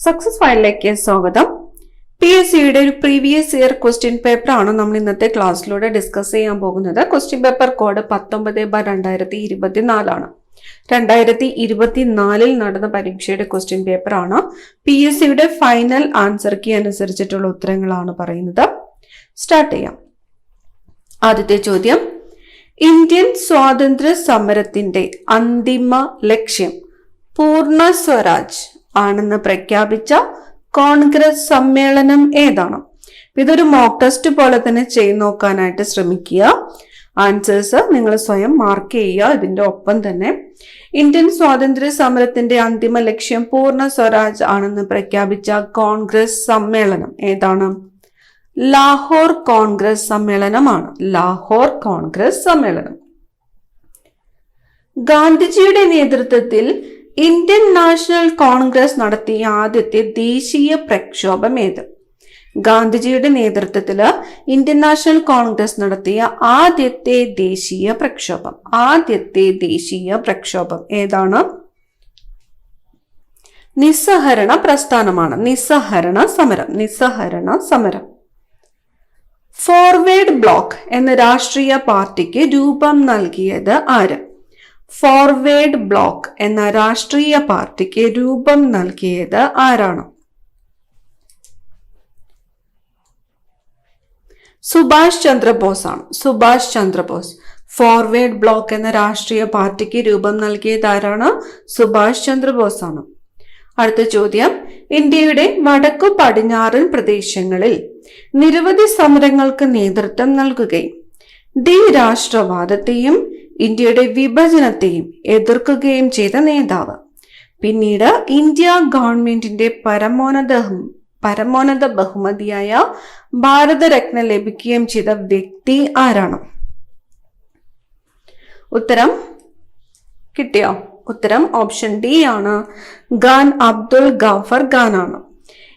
Success ഫയലിലേക്ക് സ്വാഗതം. PSCയുടെ ഒരു പ്രീവിയസ് ഇയർ ക്വസ്റ്റ്യൻ പേപ്പർ ആണ് നമ്മൾ ഇന്നത്തെ ക്ലാസ്സിലൂടെ ഡിസ്കസ് ചെയ്യാൻ പോകുന്നത്. ക്വസ്റ്റ്യൻ പേപ്പർ കോഡ് 19/2024 ആണ്. 2024 നടന്ന പരീക്ഷയുടെ ക്വസ്റ്റ്യൻ പേപ്പർ ആണ്. PSCയുടെ ഫൈനൽ ആൻസർ കീ അനുസരിച്ചിട്ടുള്ള ഉത്തരങ്ങളാണ് പറയുന്നത്. സ്റ്റാർട്ട് ചെയ്യാം. ആദ്യത്തെ ചോദ്യം, ഇന്ത്യൻ സ്വാതന്ത്ര്യ സമരത്തിന്റെ അന്തിമ ലക്ഷ്യം പൂർണ്ണ സ്വരാജ് ആണെന്ന് പ്രഖ്യാപിച്ച കോൺഗ്രസ് സമ്മേളനം ഏതാണ്? ഇതൊരു മോക്ക് ടെസ്റ്റ് പോലെ തന്നെ ചെയ്ത് നോക്കാനായിട്ട് ശ്രമിക്കുക. ആൻസേഴ്സ് നിങ്ങൾ സ്വയം മാർക്ക് ചെയ്യുക. ഇതിന്റെ ഒപ്പം തന്നെ ഇന്ത്യൻ സ്വാതന്ത്ര്യ സമരത്തിന്റെ അന്തിമ ലക്ഷ്യം പൂർണ്ണ സ്വരാജ് ആണെന്ന് പ്രഖ്യാപിച്ച കോൺഗ്രസ് സമ്മേളനം ഏതാണ്? ലാഹോർ കോൺഗ്രസ് സമ്മേളനമാണ്. ലാഹോർ കോൺഗ്രസ് സമ്മേളനം. ഗാന്ധിജിയുടെ നേതൃത്വത്തിൽ ഇന്ത്യൻ നാഷണൽ കോൺഗ്രസ് നടത്തിയ ആദ്യത്തെ ദേശീയ പ്രക്ഷോഭം ഏത്? ഗാന്ധിജിയുടെ നേതൃത്വത്തിൽ ഇന്ത്യൻ നാഷണൽ കോൺഗ്രസ് നടത്തിയ ആദ്യത്തെ ദേശീയ പ്രക്ഷോഭം ഏതാണ്? നിസ്സഹരണ പ്രസ്ഥാനമാണ്. നിസ്സഹരണ സമരം. ഫോർവേഡ് ബ്ലോക്ക് എന്ന രാഷ്ട്രീയ പാർട്ടിക്ക് രൂപം നൽകിയത് ആര്? ഫോർവേഡ് ബ്ലോക്ക് എന്ന രാഷ്ട്രീയ പാർട്ടിക്ക് രൂപം നൽകിയത് ആരാണ്? സുഭാഷ് ചന്ദ്രബോസ് ആണ്. സുഭാഷ് ചന്ദ്രബോസ്. ഫോർവേഡ് ബ്ലോക്ക് എന്ന രാഷ്ട്രീയ പാർട്ടിക്ക് രൂപം നൽകിയത് ആരാണ്? സുഭാഷ് ചന്ദ്രബോസ് ആണ്. അടുത്ത ചോദ്യം, ഇന്ത്യയുടെ വടക്കു പടിഞ്ഞാറൻ പ്രദേശങ്ങളിൽ നിരവധി സമരങ്ങൾക്ക് നേതൃത്വം നൽകുകയും ദ്വിരാഷ്ട്രവാദത്തെയും ഇന്ത്യയുടെ വിഭജനത്തെയും എതിർക്കുകയും ചെയ്ത നേതാവ്, പിന്നീട് ഇന്ത്യ ഗവൺമെന്റിന്റെ പരമോന്നത ബഹുമതിയായ ഭാരതരത്ന ലഭിക്കുകയും ചെയ്ത വ്യക്തി ആരാണ്? ഉത്തരം കിട്ടിയോ? ഉത്തരം ഓപ്ഷൻ ഡി ആണ്. ഖാൻ അബ്ദുൽ ഗാഫർ ഖാൻ ആണ്.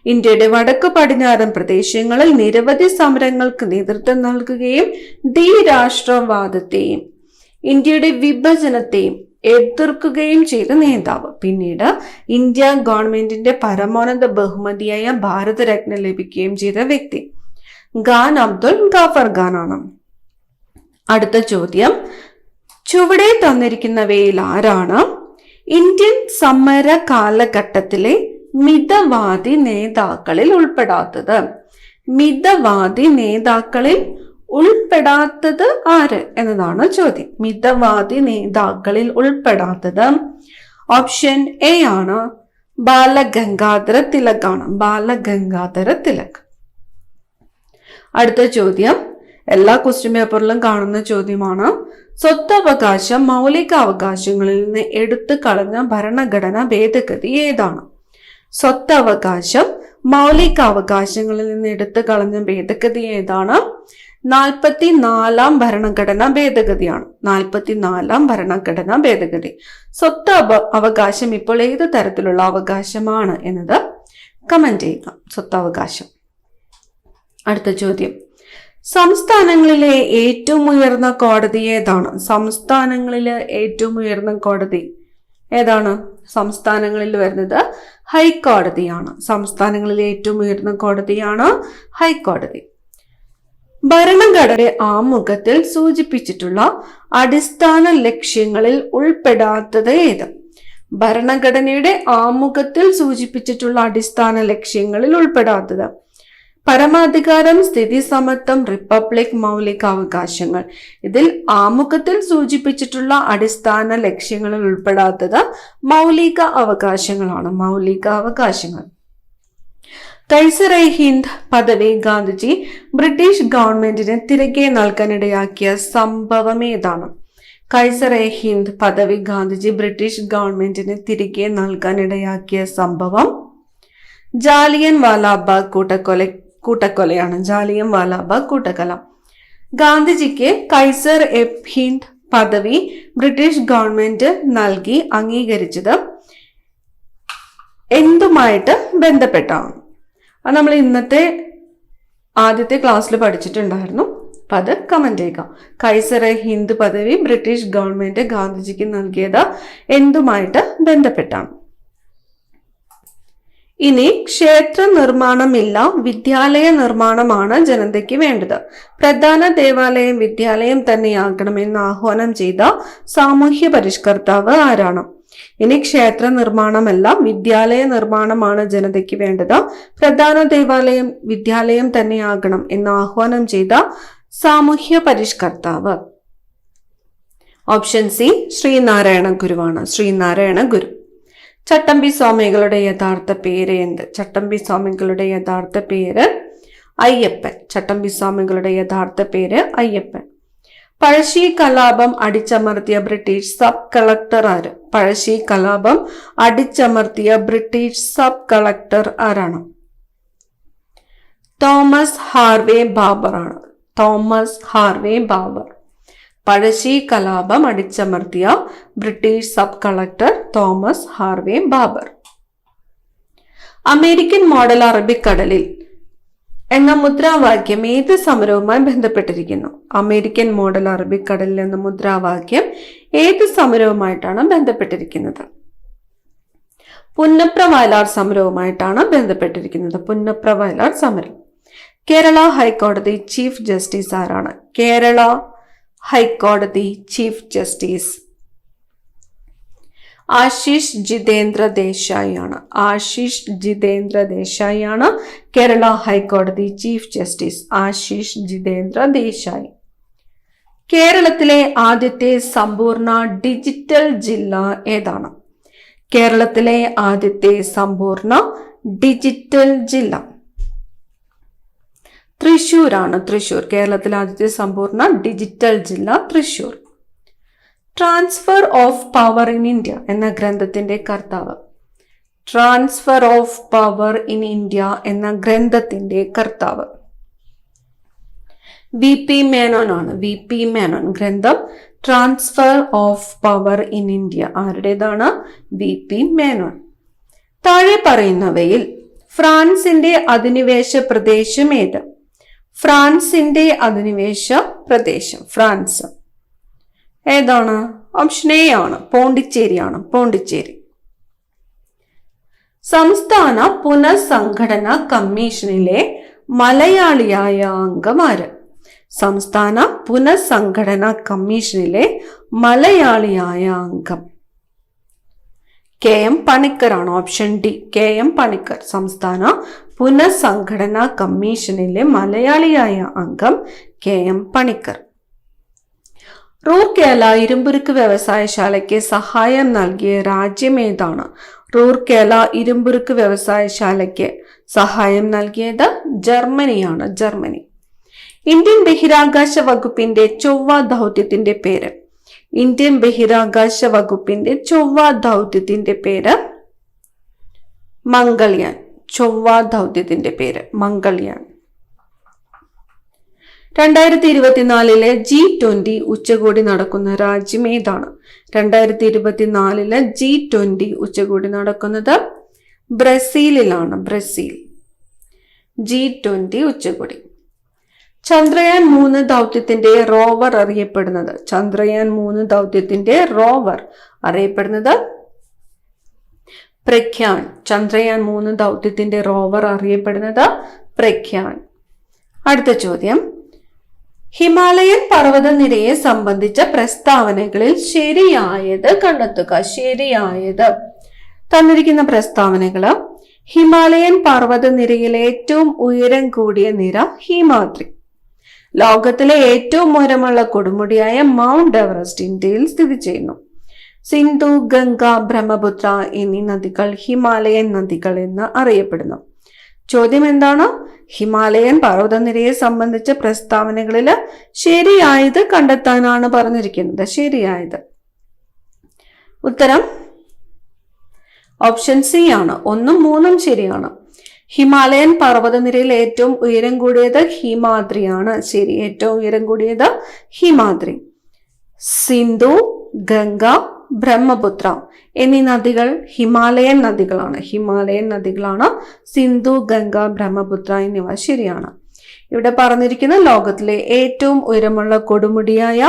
ഇന്ത്യയുടെ വടക്കു പടിഞ്ഞാറൻ പ്രദേശങ്ങളിൽ നിരവധി സമരങ്ങൾക്ക് നേതൃത്വം നൽകുകയും ദ്വിരാഷ്ട്രവാദത്തെയും ഇന്ത്യയുടെ വിഭജനത്തെയും എതിർക്കുകയും ചെയ്ത നേതാവ്, പിന്നീട് ഇന്ത്യ ഗവൺമെന്റിന്റെ പരമോന്നത ബഹുമതിയായ ഭാരതരത്ന ലഭിക്കുകയും ചെയ്ത വ്യക്തി ഖാൻ അബ്ദുൽ ഗാഫർ ഖാൻ ആണ്. അടുത്ത ചോദ്യം, ചുവടെ തന്നിരിക്കുന്നവയിൽ ആരാണ് ഇന്ത്യൻ സമര കാലഘട്ടത്തിലെ മിതവാദി നേതാക്കളിൽ ഉൾപ്പെടാത്തത്? മിതവാദി നേതാക്കളിൽ ഉൾപ്പെടാത്തത് ആര് എന്നതാണ് ചോദ്യം. മിതവാദി നേതാക്കളിൽ ഉൾപ്പെടാത്തത് ഓപ്ഷൻ എ ആണ്. ബാലഗംഗാധര തിലക് ആണ്. ബാലഗംഗാധര തിലക്. അടുത്ത ചോദ്യം, എല്ലാ ക്വസ്റ്റ്യൻ പേപ്പറിലും കാണുന്ന ചോദ്യമാണ്. സ്വത്തവകാശം മൗലിക അവകാശങ്ങളിൽ നിന്ന് എടുത്തു കളഞ്ഞ ഭരണഘടനാ ഭേദഗതി ഏതാണ്? സ്വത്തവകാശം മൗലിക അവകാശങ്ങളിൽ നിന്ന് എടുത്തു കളഞ്ഞ ഭേദഗതി ഏതാണ്? 44ാം ഭരണഘടനാ ഭേദഗതിയാണ്. 44ാം ഭരണഘടനാ ഭേദഗതി. അവകാശം ഇപ്പോൾ ഏത് തരത്തിലുള്ള അവകാശമാണ് എന്നത് കമന്റ് ചെയ്യുക. സ്വത്തവകാശം. അടുത്ത ചോദ്യം, സംസ്ഥാനങ്ങളിലെ ഏറ്റവും ഉയർന്ന കോടതി ഏതാണ്? സംസ്ഥാനങ്ങളിലെ ഏറ്റവും ഉയർന്ന കോടതി ഏതാണ്? സംസ്ഥാനങ്ങളിൽ വരുന്നത് ഹൈക്കോടതിയാണ്. സംസ്ഥാനങ്ങളിലെ ഏറ്റവും ഉയർന്ന കോടതിയാണ് ഹൈക്കോടതി. ഭരണഘടനയുടെ ആമുഖത്തിൽ സൂചിപ്പിച്ചിട്ടുള്ള അടിസ്ഥാന ലക്ഷ്യങ്ങളിൽ ഉൾപ്പെടാത്തത് ഏത്? ഭരണഘടനയുടെ ആമുഖത്തിൽ സൂചിപ്പിച്ചിട്ടുള്ള അടിസ്ഥാന ലക്ഷ്യങ്ങളിൽ ഉൾപ്പെടാത്തത് പരമാധികാരം, സ്ഥിതി സമത്വം, റിപ്പബ്ലിക്, മൗലിക അവകാശങ്ങൾ. ഇതിൽ ആമുഖത്തിൽ സൂചിപ്പിച്ചിട്ടുള്ള അടിസ്ഥാന ലക്ഷ്യങ്ങളിൽ ഉൾപ്പെടാത്തത് മൗലിക അവകാശങ്ങളാണ്. മൗലിക അവകാശങ്ങൾ. കൈസർ-ഇ ഹിന്ദ് പദവി ഗാന്ധിജി ബ്രിട്ടീഷ് ഗവൺമെന്റിന് തിരികെ നൽകാനിടയാക്കിയ സംഭവം ഏതാണ്? കൈസർ-ഇ ഹിന്ദ് പദവി ഗാന്ധിജി ബ്രിട്ടീഷ് ഗവൺമെന്റിന് തിരികെ നൽകാനിടയാക്കിയ സംഭവം ജാലിയൻ വാലാബാഗ് കൂട്ടക്കൊലയാണ്. ജാലിയൻ വാലാബാഗ് കൂട്ടക്കൊല. ഗാന്ധിജിക്ക് കൈസർ-ഇ ഹിന്ദ് പദവി ബ്രിട്ടീഷ് ഗവൺമെന്റ് നൽകി അംഗീകരിച്ചത് എന്തുമായിട്ട് ബന്ധപ്പെട്ടാണ്? അത് നമ്മൾ ഇന്നത്തെ ആദ്യത്തെ ക്ലാസ്സിൽ പഠിച്ചിട്ടുണ്ടായിരുന്നു. അപ്പൊ അത് കമന്റ് ചെയ്യുക. കൈസർ-ഇ ഹിന്ദ് പദവി ബ്രിട്ടീഷ് ഗവൺമെന്റ് ഗാന്ധിജിക്ക് നൽകിയത് എന്തുമായിട്ട് ബന്ധപ്പെട്ടാണ്? ഇനി ക്ഷേത്ര നിർമ്മാണമില്ല, വിദ്യാലയ നിർമ്മാണമാണ് ജനതയ്ക്ക് വേണ്ടത്. പ്രധാന ദേവാലയം വിദ്യാലയം തന്നെയാകണമെന്ന് ആഹ്വാനം ചെയ്ത സാമൂഹ്യ പരിഷ്കർത്താവ് ആരാണ്? ഇനി ക്ഷേത്ര നിർമ്മാണമല്ല, വിദ്യാലയ നിർമ്മാണമാണ് ജനതയ്ക്ക് വേണ്ടത്. പ്രധാന ദേവാലയം വിദ്യാലയം തന്നെയാകണം എന്ന് ആഹ്വാനം ചെയ്ത സാമൂഹ്യ പരിഷ്കർത്താവ്. ഓപ്ഷൻ സി ശ്രീനാരായണ ഗുരുവാണ്. ശ്രീനാരായണ ഗുരു. ചട്ടമ്പി സ്വാമികളുടെ യഥാർത്ഥ പേര് എന്ത്? ചട്ടമ്പി സ്വാമികളുടെ യഥാർത്ഥ പേര് അയ്യപ്പൻ. ചട്ടമ്പി സ്വാമികളുടെ യഥാർത്ഥ പേര് അയ്യപ്പൻ. പഴശ്ശി കലാപം അടിച്ചമർത്തിയ ബ്രിട്ടീഷ് സബ് കളക്ടർ ആര്? പഴശ്ശി കലാപം അടിച്ചമർത്തിയ ബ്രിട്ടീഷ് സബ് കളക്ടർ ആരാണ്? തോമസ് ഹാർവേ ബാബർ ആണ്. Thomas Harvey Baber. പഴശ്ശി കലാപം അടിച്ചമർത്തിയ British sub collector Thomas Harvey Baber. American model അറബിക്കടലിൽ എന്ന മുദ്രാവാക്യം ഏത് സമരവുമായി ബന്ധപ്പെട്ടിരിക്കുന്നു? അമേരിക്കൻ മോഡൽ അറബിക്കടലിൽ എന്ന മുദ്രാവാക്യം ഏത് സമരവുമായിട്ടാണ് ബന്ധപ്പെട്ടിരിക്കുന്നത്? പുന്നപ്ര വയലാർ സമരവുമായിട്ടാണ് ബന്ധപ്പെട്ടിരിക്കുന്നത്. പുന്നപ്ര വയലാർ സമരം. കേരള ഹൈക്കോടതി ചീഫ് ജസ്റ്റിസ് ആരാണ്? കേരള ഹൈക്കോടതി ചീഫ് ജസ്റ്റിസ് ആശിഷ് ജിതേന്ദ്ര ദേശായി ആണ്. ആശിഷ് ജിതേന്ദ്ര ദേശായി ആണ് കേരള ഹൈക്കോടതി ചീഫ് ജസ്റ്റിസ്. ആശിഷ് ജിതേന്ദ്ര ദേശായി. കേരളത്തിലെ ആദ്യത്തെ സമ്പൂർണ്ണ ഡിജിറ്റൽ ജില്ല ഏതാണ്? കേരളത്തിലെ ആദ്യത്തെ സമ്പൂർണ്ണ ഡിജിറ്റൽ ജില്ല തൃശ്ശൂരാണ്. തൃശ്ശൂർ. കേരളത്തിലെ ആദ്യത്തെ സമ്പൂർണ്ണ ഡിജിറ്റൽ ജില്ല Thrissur. Transfer of power in India എന്ന ഗ്രന്ഥത്തിന്റെ കർത്താവ്? Transfer of power in India എന്ന ഗ്രന്ഥത്തിന്റെ കർത്താവ് VP മേനോൻ ആണ്. VP മേനോൻ. ഗ്രന്ഥം transfer of power in India ആരുടേതാണ്? VP മേനോൻ. താഴെ പറയുന്നവയിൽ ഫ്രാൻസിന്റെ അധിനിവേശ പ്രദേശം ഏത്? ഫ്രാൻസിന്റെ അധിനിവേശ പ്രദേശം ഫ്രാൻസ് ഏതാണ്? ഓപ്ഷൻ എ ആണ്. പോണ്ടിച്ചേരിയാണ്. പോണ്ടിച്ചേരി. സംസ്ഥാന പുനഃസംഘടന കമ്മീഷനിലെ മലയാളിയായ അംഗം ആര്? സംസ്ഥാന പുനഃസംഘടന കമ്മീഷനിലെ മലയാളിയായ അംഗം KM പണിക്കറാണ്. Option D KM Panicker. സംസ്ഥാന പുനഃസംഘടന കമ്മീഷനിലെ മലയാളിയായ അംഗം KM പണിക്കർ. റൂർക്കേല ഇരുമ്പുരുക്ക് വ്യവസായശാലയ്ക്ക് സഹായം നൽകിയ രാജ്യം ഏതാണ്? റൂർക്കേല ഇരുമ്പുരുക്ക് വ്യവസായശാലയ്ക്ക് സഹായം നൽകിയത് ജർമ്മനിയാണ്. ജർമ്മനി. ഇന്ത്യൻ ബഹിരാകാശ വകുപ്പിന്റെ ചൊവ്വ ദൗത്യത്തിന്റെ പേര്? ഇന്ത്യൻ ബഹിരാകാശ വകുപ്പിന്റെ ചൊവ്വ ദൗത്യത്തിന്റെ പേര് മംഗൾയാൻ. ചൊവ്വ ദൗത്യത്തിന്റെ പേര് മംഗൾയാൻ. 2024 G20 ഉച്ചകോടി നടക്കുന്ന രാജ്യം ഏതാണ്? 2024 G20 ഉച്ചകോടി നടക്കുന്നത് ബ്രസീലിലാണ്. ബ്രസീൽ. G20 ഉച്ചകോടി. ചന്ദ്രയാൻ 3 ദൗത്യത്തിന്റെ റോവർ അറിയപ്പെടുന്നത്? ചന്ദ്രയാൻ 3 ദൗത്യത്തിന്റെ റോവർ അറിയപ്പെടുന്നത് പ്രഖ്യാൻ. ചന്ദ്രയാൻ 3 ദൗത്യത്തിന്റെ റോവർ അറിയപ്പെടുന്നത് പ്രഖ്യാൻ. അടുത്ത ചോദ്യം, ഹിമാലയൻ പർവ്വതനിരയെ സംബന്ധിച്ച പ്രസ്താവനകളിൽ ശരിയായത് കണ്ടെത്തുക. ശരിയായത്. തന്നിരിക്കുന്ന പ്രസ്താവനകള്: ഹിമാലയൻ പർവ്വതനിരയിലെ ഏറ്റവും ഉയരം കൂടിയ നിര ഹിമാദ്രി. ലോകത്തിലെ ഏറ്റവും ഉയരമുള്ള കൊടുമുടിയായ മൗണ്ട് എവറസ്റ്റ് ഇന്ത്യയിൽ സ്ഥിതി ചെയ്യുന്നു. സിന്ധു, ഗംഗ, ബ്രഹ്മപുത്ര എന്നീ നദികൾ ഹിമാലയൻ നദികൾ എന്ന് അറിയപ്പെടുന്നു. ചോദ്യം എന്താണ്? ഹിമാലയൻ പർവ്വതനിരയെ സംബന്ധിച്ച പ്രസ്താവനകളിൽ ശരിയായത് കണ്ടെത്താനാണ് പറഞ്ഞിരിക്കുന്നത്. ശരിയായത്. ഉത്തരം ഓപ്ഷൻ സി ആണ്. 1ഉം 3ഉം ശരിയാണ്. ഹിമാലയൻ പർവ്വതനിരയിൽ ഏറ്റവും ഉയരം കൂടിയത് ഹിമാദ്രിയാണ്. ശരി. ഏറ്റവും ഉയരം കൂടിയത് ഹിമാദ്രി. സിന്ധു, ഗംഗ, ബ്രഹ്മപുത്ര എന്നീ നദികൾ ഹിമാലയൻ നദികളാണ്. ഹിമാലയൻ നദികളാണ്. സിന്ധു, ഗംഗ, ബ്രഹ്മപുത്ര എന്നിവ ശരിയാണ്. ഇവിടെ പറഞ്ഞിരിക്കുന്ന ലോകത്തിലെ ഏറ്റവും ഉയരമുള്ള കൊടുമുടിയായ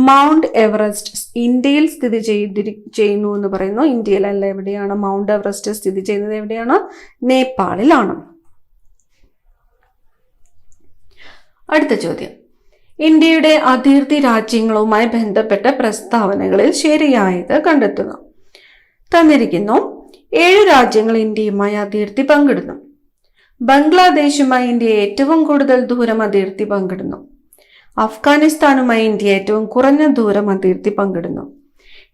മൗണ്ട് എവറസ്റ്റ് ഇന്ത്യയിൽ സ്ഥിതി ചെയ്യുന്നു എന്ന് പറയുന്നു. ഇന്ത്യയിലല്ല, എവിടെയാണ് മൗണ്ട് എവറസ്റ്റ് സ്ഥിതി ചെയ്യുന്നത്? എവിടെയാണ്? നേപ്പാളിലാണ്. അടുത്ത ചോദ്യം, ഇന്ത്യയുടെ അതിർത്തി രാജ്യങ്ങളുമായി ബന്ധപ്പെട്ട പ്രസ്താവനകളിൽ ശരിയായത് കണ്ടെത്തുക. തന്നിരിക്കുന്നു 7 രാജ്യങ്ങൾ ഇന്ത്യയുമായി അതിർത്തി പങ്കിടുന്നു. ബംഗ്ലാദേശുമായി ഇന്ത്യ ഏറ്റവും കൂടുതൽ ദൂരം അതിർത്തി പങ്കിടുന്നു. അഫ്ഗാനിസ്ഥാനുമായി ഇന്ത്യ ഏറ്റവും കുറഞ്ഞ ദൂരം അതിർത്തി പങ്കിടുന്നു.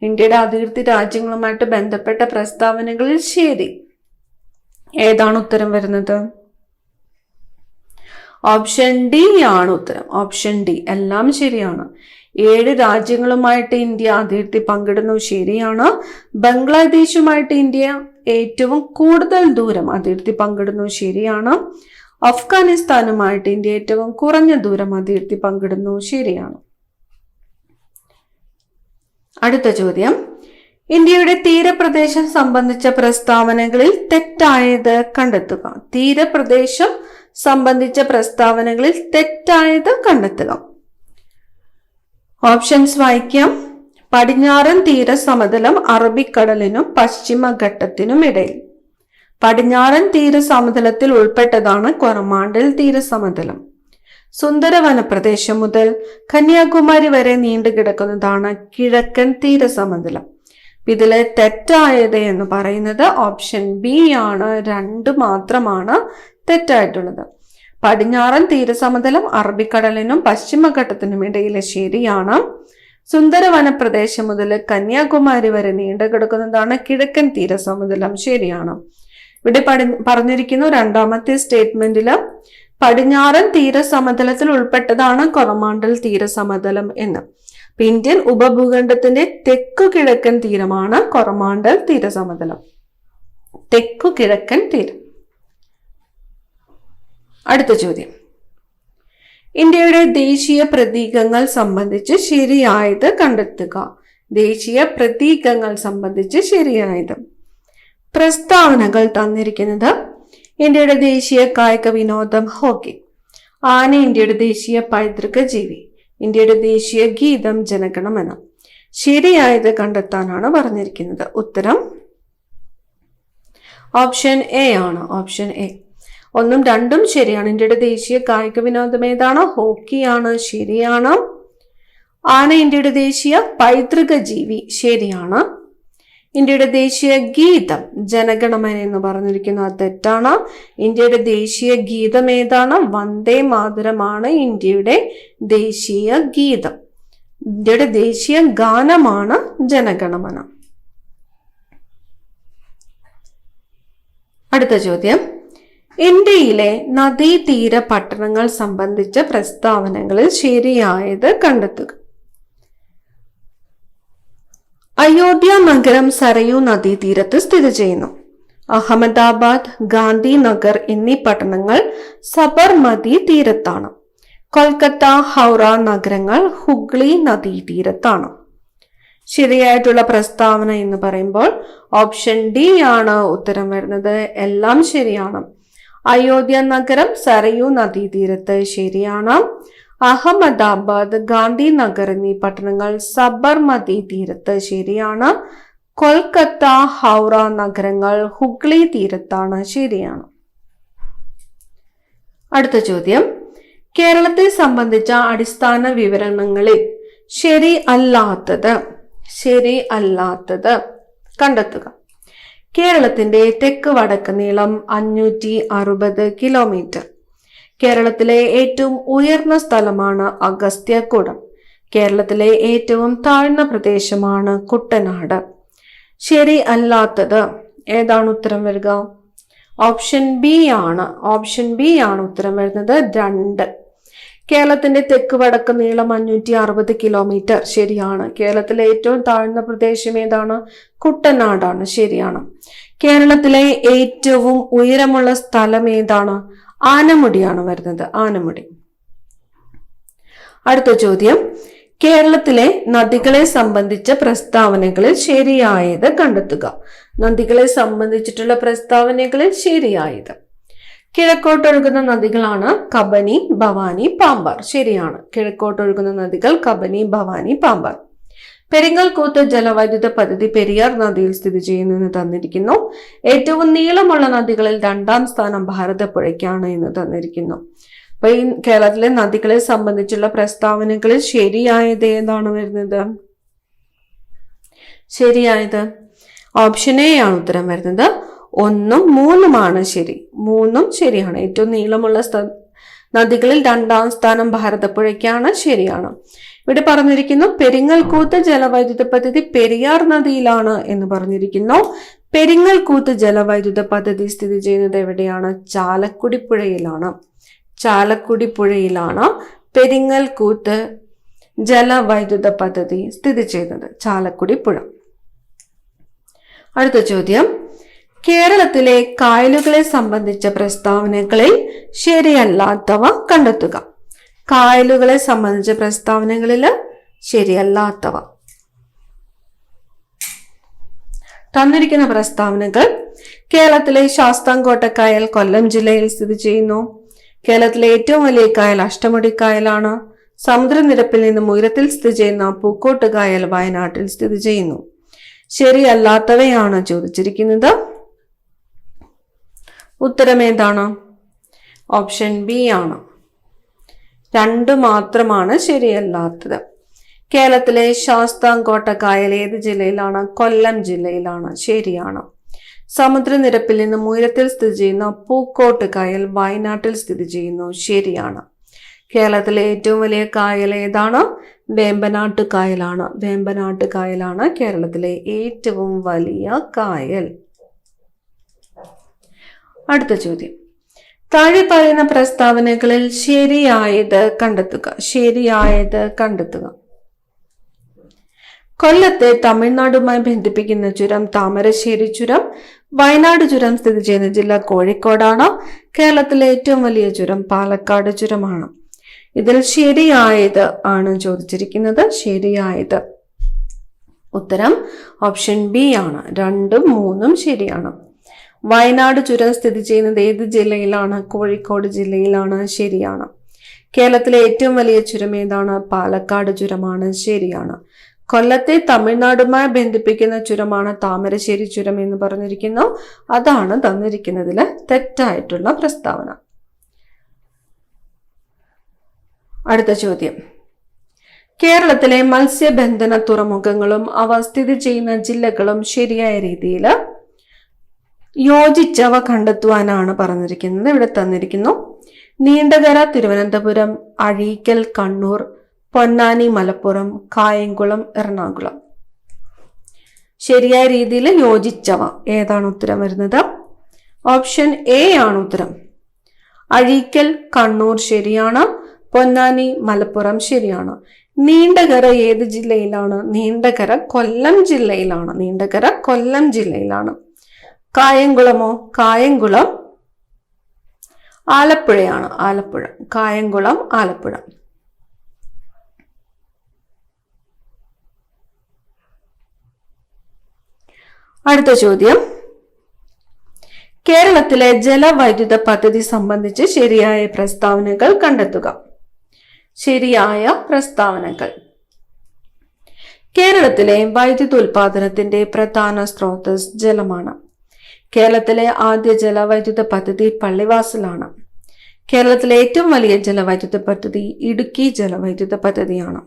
ഇന്ത്യയുടെ അതിർത്തി രാജ്യങ്ങളുമായിട്ട് ബന്ധപ്പെട്ട പ്രസ്താവനകളിൽ ശരി ഏതാണ് ഉത്തരം വരുന്നത്? ഓപ്ഷൻ ഡി ആണ് ഉത്തരം. ഓപ്ഷൻ ഡി, എല്ലാം ശരിയാണ്. 7 രാജ്യങ്ങളുമായിട്ട് ഇന്ത്യ അതിർത്തി പങ്കിടുന്നു, ശരിയാണ്. ബംഗ്ലാദേശുമായിട്ട് ഇന്ത്യ ഏറ്റവും കൂടുതൽ ദൂരം അതിർത്തി പങ്കിടുന്നു, ശരിയാണ്. അഫ്ഗാനിസ്ഥാനുമായിട്ട് ഇന്ത്യ ഏറ്റവും കുറഞ്ഞ ദൂരം അതിർത്തി പങ്കിടുന്നു, ശരിയാണ്. അടുത്ത ചോദ്യം, ഇന്ത്യയുടെ തീരപ്രദേശം സംബന്ധിച്ച പ്രസ്താവനകളിൽ തെറ്റായത് കണ്ടെത്തുക. തീരപ്രദേശം സംബന്ധിച്ച പ്രസ്താവനകളിൽ തെറ്റായത് കണ്ടെത്തുക. ഓപ്ഷൻസ് വായിക്കാം. പടിഞ്ഞാറൻ തീരസമതലം അറബിക്കടലിനും പശ്ചിമഘട്ടത്തിനും ഇടയിൽ. പടിഞ്ഞാറൻ തീരസമതലത്തിൽ ഉൾപ്പെട്ടതാണ് കൊറമാണ്ടൽ തീരസമതലം. സുന്ദരവന പ്രദേശം മുതൽ കന്യാകുമാരി വരെ നീണ്ടുകിടക്കുന്നതാണ് കിഴക്കൻ തീരസമതലം. ഇതിലെ തെറ്റായത് എന്ന് പറയുന്നത് ഓപ്ഷൻ ബി ആണ്. 2 മാത്രമാണ് തെറ്റായിട്ടുള്ളത്. പടിഞ്ഞാറൻ തീരസമതലം അറബിക്കടലിനും പശ്ചിമഘട്ടത്തിനും ഇടയിലെ ശരിയാണ്. സുന്ദരവന പ്രദേശം മുതൽ കന്യാകുമാരി വരെ നീണ്ടുകിടക്കുന്നതാണ് കിഴക്കൻ തീരസമതലം, ശരിയാണ്. ഇവിടെ പറഞ്ഞിരിക്കുന്നു രണ്ടാമത്തെ സ്റ്റേറ്റ്മെന്റില് പടിഞ്ഞാറൻ തീരസമതലത്തിൽ ഉൾപ്പെട്ടതാണ് കൊറമാണ്ടൽ തീരസമതലം എന്ന്. ഇന്ത്യൻ ഉപഭൂഖണ്ഡത്തിന്റെ തെക്കു കിഴക്കൻ തീരമാണ് കൊറമാണ്ടൽ തീരസമതലം. തെക്കു കിഴക്കൻ തീരം. അടുത്ത ചോദ്യം, ഇന്ത്യയുടെ ദേശീയ പ്രതീകങ്ങൾ സംബന്ധിച്ച് ശരിയായത് കണ്ടെത്തുക. ദേശീയ പ്രതീകങ്ങൾ സംബന്ധിച്ച് ശരിയായത്. പ്രസ്താവനകൾ തന്നിരിക്കുന്നത് ഇന്ത്യയുടെ ദേശീയ കായിക വിനോദം ഹോക്കി. ആന ഇന്ത്യയുടെ ദേശീയ പൈതൃക ജീവി. ഇന്ത്യയുടെ ദേശീയ ഗീതം ജനഗണമന. ശരിയായത് കണ്ടെത്താനാണ് പറഞ്ഞിരിക്കുന്നത്. ഉത്തരം ഓപ്ഷൻ എ ആണ്. Option A. 1ഉം 2ഉം ശരിയാണ്. ഇന്ത്യയുടെ ദേശീയ കായിക വിനോദം ഏതാണ്? ഹോക്കിയാണ്, ശരിയാണ്. ആന ഇന്ത്യയുടെ ദേശീയ പൈതൃക ജീവി, ശരിയാണ്. ഇന്ത്യയുടെ ദേശീയ ഗീതം ജനഗണമന എന്ന് പറഞ്ഞിരിക്കുന്നു, അത് തെറ്റാണ്. ഇന്ത്യയുടെ ദേശീയ ഗീതം ഏതാണ്? വന്ദേ മാതരമാണ് ഇന്ത്യയുടെ ദേശീയ ഗീതം. ഇന്ത്യയുടെ ദേശീയ ഗാനമാണ് ജനഗണമന. അടുത്ത ചോദ്യം, ഇന്ത്യയിലെ നദീതീര പട്ടണങ്ങൾ സംബന്ധിച്ച പ്രസ്താവനകളിൽ ശരിയായത് കണ്ടെത്തുക. അയോധ്യ നഗരം സരയൂ നദീതീരത്ത് സ്ഥിതി ചെയ്യുന്നു. അഹമ്മദാബാദ്, ഗാന്ധിനഗർ എന്നീ പട്ടണങ്ങൾ സബർമതി തീരത്താണ്. കൊൽക്കത്ത, ഹൗറ നഗരങ്ങൾ ഹുഗ്ലി നദീതീരത്താണ്. ശരിയായിട്ടുള്ള പ്രസ്താവന എന്ന് പറയുമ്പോൾ ഓപ്ഷൻ ഡി ആണ് ഉത്തരം വരുന്നത്. എല്ലാം ശരിയാണ്. അയോധ്യ നഗരം സരയൂ നദീതീരത്ത്, ശരിയാണ്. അഹമ്മദാബാദ്, ഗാന്ധിനഗർ എന്നീ പട്ടണങ്ങൾ സബർമതി തീരത്ത്, ശരിയാണ്. കൊൽക്കത്ത, ഹൗറ നഗരങ്ങൾ ഹുഗ്ലി തീരത്താണ്, ശരിയാണ്. അടുത്ത ചോദ്യം, കേരളത്തെ സംബന്ധിച്ച അടിസ്ഥാന വിവരണങ്ങളിൽ ശരി അല്ലാത്തത് കണ്ടെത്തുക. കേരളത്തിന്റെ തെക്ക് വടക്ക് നീളം 560 കിലോമീറ്റർ. കേരളത്തിലെ ഏറ്റവും ഉയർന്ന സ്ഥലമാണ് അഗസ്ത്യകൂടം. കേരളത്തിലെ ഏറ്റവും താഴ്ന്ന പ്രദേശമാണ് കുട്ടനാട്. ശരി അല്ലാത്തത് ഏതാണ് ഉത്തരം വരിക? ഓപ്ഷൻ ബി ആണ്. ഓപ്ഷൻ ബി ആണ് ഉത്തരം വരുന്നത്. 2. കേരളത്തിന്റെ തെക്ക് വടക്ക് നീളം 560 കിലോമീറ്റർ, ശരിയാണ്. കേരളത്തിലെ ഏറ്റവും താഴ്ന്ന പ്രദേശം ഏതാണ്? കുട്ടനാടാണ്, ശരിയാണ്. കേരളത്തിലെ ഏറ്റവും ഉയരമുള്ള സ്ഥലം ഏതാണ്? ആനമുടിയാണ് വരുന്നത്. ആനമുടി. അടുത്ത ചോദ്യം, കേരളത്തിലെ നദികളെ സംബന്ധിച്ച പ്രസ്താവനകളിൽ ശരിയായത് കണ്ടെത്തുക. നദികളെ സംബന്ധിച്ചിട്ടുള്ള പ്രസ്താവനകളിൽ ശരിയായത്. കിഴക്കോട്ടൊഴുകുന്ന നദികളാണ് കബനി, ഭവാനി, പാമ്പാർ. ശരിയാണ്. കിഴക്കോട്ടൊഴുകുന്ന നദികൾ കബനി, ഭവാനി, പാമ്പാർ. പെരിങ്ങൽകൂത്ത് ജലവൈദ്യുത പദ്ധതി പെരിയാർ നദിയിൽ സ്ഥിതി ചെയ്യുന്നു എന്ന് തന്നിരിക്കുന്നു. ഏറ്റവും നീളമുള്ള നദികളിൽ 2ാം സ്ഥാനം ഭാരതപ്പുഴയ്ക്കാണ് എന്ന് തന്നിരിക്കുന്നു. അപ്പൊ ഈ കേരളത്തിലെ നദികളെ സംബന്ധിച്ചുള്ള പ്രസ്താവനകളിൽ ശരിയായത് ഏതാണ് വരുന്നത്? ശരിയായത് ഓപ്ഷൻ എ ആണ് ഉത്തരം വരുന്നത്. 1ഉം 3ഉമാണ് ശരി. 3ഉം ശരിയാണ്. ഏറ്റവും നീളമുള്ള നദികളിൽ 2ാം സ്ഥാനം ഭാരതപ്പുഴയ്ക്കാണ്. ശരിയാണ്. ഇവിടെ പറഞ്ഞിരിക്കുന്നു പെരിങ്ങൽകൂത്ത് ജലവൈദ്യുത പദ്ധതി പെരിയാർ നദിയിലാണ് എന്ന് പറഞ്ഞിരിക്കുന്നു. പെരിങ്ങൽകൂത്ത് ജലവൈദ്യുത പദ്ധതി സ്ഥിതി ചെയ്യുന്നത് എവിടെയാണ്? ചാലക്കുടി പുഴയിലാണ്. ചാലക്കുടി പുഴയിലാണ് പെരിങ്ങൽകൂത്ത് ജലവൈദ്യുത പദ്ധതി സ്ഥിതി ചെയ്യുന്നത്. ചാലക്കുടി പുഴ. അടുത്ത ചോദ്യം, കേരളത്തിലെ കായലുകളെ സംബന്ധിച്ച പ്രസ്താവനകളിൽ ശരിയല്ലാത്തവ കണ്ടെത്തുക. കായലുകളെ സംബന്ധിച്ച പ്രസ്താവനകളിൽ ശരിയല്ലാത്തവ. തന്നിരിക്കുന്ന പ്രസ്താവനകൾ: കേരളത്തിലെ ശാസ്താംകോട്ട കായൽ കൊല്ലം ജില്ലയിൽ സ്ഥിതി ചെയ്യുന്നു. കേരളത്തിലെ ഏറ്റവും വലിയ കായൽ അഷ്ടമുടി കായലാണ്. സമുദ്രനിരപ്പിൽ നിന്നും ഉയരത്തിൽ സ്ഥിതി ചെയ്യുന്ന പൂക്കോട്ട് കായൽ വയനാട്ടിൽ സ്ഥിതി ചെയ്യുന്നു. ശരിയല്ലാത്തവയാണ് ചോദിച്ചിരിക്കുന്നത്. ഉത്തരം ഏതാണ്? ഓപ്ഷൻ ബി ആണ്. 2 മാത്രമാണ് ശരിയല്ലാത്തത്. കേരളത്തിലെ ശാസ്താംകോട്ട കായൽ ഏത് ജില്ലയിലാണ്? കൊല്ലം ജില്ലയിലാണ്. ശരിയാണ്. സമുദ്രനിരപ്പിൽ നിന്നും ഉയരത്തിൽ സ്ഥിതി ചെയ്യുന്ന പൂക്കോട്ട് കായൽ വയനാട്ടിൽ സ്ഥിതി ചെയ്യുന്നു. ശരിയാണ്. കേരളത്തിലെ ഏറ്റവും വലിയ കായൽ ഏതാണ്? വേമ്പനാട്ട് കായലാണ്. വേമ്പനാട്ട് കായലാണ് കേരളത്തിലെ ഏറ്റവും വലിയ കായൽ. അടുത്ത ചോദ്യം, താഴെ പറയുന്ന പ്രസ്താവനകളിൽ ശരിയായത് കണ്ടെത്തുക. ശരിയായത് കണ്ടെത്തുക. കൊല്ലത്തെ തമിഴ്നാടുമായി ബന്ധിപ്പിക്കുന്ന ചുരം താമരശ്ശേരി ചുരം. വയനാട് ചുരം സ്ഥിതി ചെയ്യുന്ന ജില്ല കോഴിക്കോടാണ്. കേരളത്തിലെ ഏറ്റവും വലിയ ചുരം പാലക്കാട് ചുരമാണ്. ഇതിൽ ശരിയായത് ആണ് ചോദിച്ചിരിക്കുന്നത്. ശരിയായത് ഉത്തരം ഓപ്ഷൻ ബി ആണ്. 2ഉം 3ഉം ശരിയാണ്. വയനാട് ചുരം സ്ഥിതി ചെയ്യുന്നത് ഏത് ജില്ലയിലാണ്? കോഴിക്കോട് ജില്ലയിലാണ്. ശരിയാണ്. കേരളത്തിലെ ഏറ്റവും വലിയ ചുരം ഏതാണ്? പാലക്കാട് ചുരമാണ്. ശരിയാണ്. കൊല്ലത്തെ തമിഴ്നാടുമായി ബന്ധിപ്പിക്കുന്ന ചുരമാണ് താമരശ്ശേരി ചുരം എന്ന് പറഞ്ഞിരിക്കുന്നു. അതാണ് തന്നിരിക്കുന്നതില് തെറ്റായിട്ടുള്ള പ്രസ്താവന. അടുത്ത ചോദ്യം, കേരളത്തിലെ മത്സ്യബന്ധന തുറമുഖങ്ങളും അവ സ്ഥിതി ചെയ്യുന്ന ജില്ലകളും ശരിയായ രീതിയിൽ യോജിച്ചവ കണ്ടെത്തുവാനാണ് പറഞ്ഞിരിക്കുന്നത്. ഇവിടെ തന്നിരിക്കുന്നു: നീണ്ടകര തിരുവനന്തപുരം, അഴീക്കൽ കണ്ണൂർ, പൊന്നാനി മലപ്പുറം, കായംകുളം എറണാകുളം. ശരിയായ രീതിയിൽ യോജിച്ചവ ഏതാണ് ഉത്തരം വരുന്നത്? ഓപ്ഷൻ എ ആണ് ഉത്തരം. അഴീക്കൽ കണ്ണൂർ ശരിയാണ്. പൊന്നാനി മലപ്പുറം ശരിയാണ്. നീണ്ടകര ഏത് ജില്ലയിലാണ്? നീണ്ടകര കൊല്ലം ജില്ലയിലാണ്. നീണ്ടകര കൊല്ലം ജില്ലയിലാണ്. കായംകുളമോ? കായംകുളം ആലപ്പുഴയാണ്. ആലപ്പുഴ. കായംകുളം ആലപ്പുഴ. അടുത്ത ചോദ്യം, കേരളത്തിലെ ജലവൈദ്യുത പദ്ധതി സംബന്ധിച്ച് ശരിയായ പ്രസ്താവനകൾ കണ്ടെത്തുക. ശരിയായ പ്രസ്താവനകൾ: കേരളത്തിലെ വൈദ്യുത ഉൽപാദനത്തിന്റെ പ്രധാന സ്രോതസ് ജലമാണ്. കേരളത്തിലെ ആദ്യ ജലവൈദ്യുത പദ്ധതി പള്ളിവാസലാണ്. കേരളത്തിലെ ഏറ്റവും വലിയ ജലവൈദ്യുത പദ്ധതി ഇടുക്കി ജലവൈദ്യുത പദ്ധതിയാണ്.